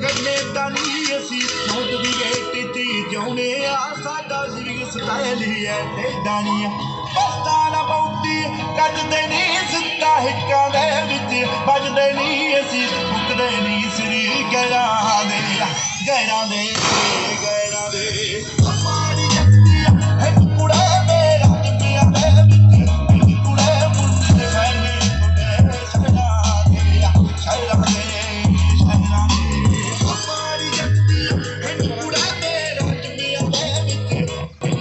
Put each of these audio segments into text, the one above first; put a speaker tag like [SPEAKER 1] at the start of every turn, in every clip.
[SPEAKER 1] Canada नहीं असी note the rate ती जाने आ साडा लिविंग स्टाइल ही है टेढ़ा नहीं पछताना पौंदी कजदे नहीं सिद्धा हिक्कां दे विच बजदे नहीं असी मुकदे नहीं सरी गैरां दे हमारी जगती है कुड़े मेरा दुनिया दे विच कुड़े मुंडे फैले कुड़े शहरा दे हमारी जगती है कुड़े मेरा दुनिया दे विच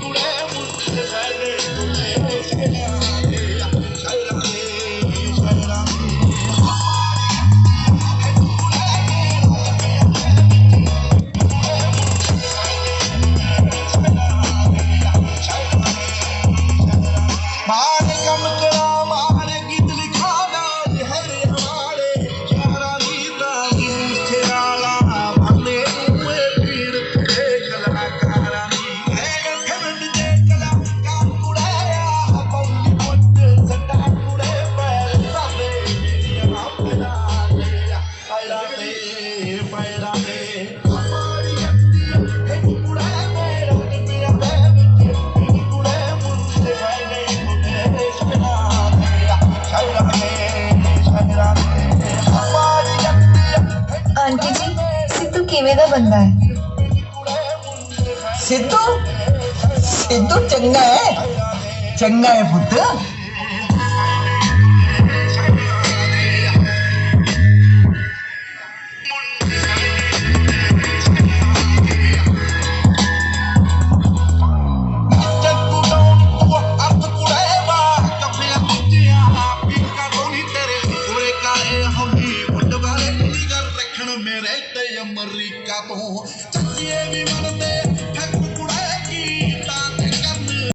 [SPEAKER 1] कुड़े मुंडे फैले कुड़े शहरा दे मारे कम करा मारे गीत लिखा नाज है हमारे यारा नीता मुझे आला भले हुए पीर तुझे कलाकारा नी है खंड दे कलाकार कुड़ाया पौली मुझे सटा कुड़े पैर साले अपना पैरा दे हमारी जगती है कुड़ा मेरा दुनिया दे विच कुड़े मुझे फैले
[SPEAKER 2] आंटी जी सिद्धू किवें दा बंदा है?
[SPEAKER 3] सिद्धू सिद्धू चंगा है पुत्र।
[SPEAKER 1] मेरे ते अमरीका तो चच्चे भी मनते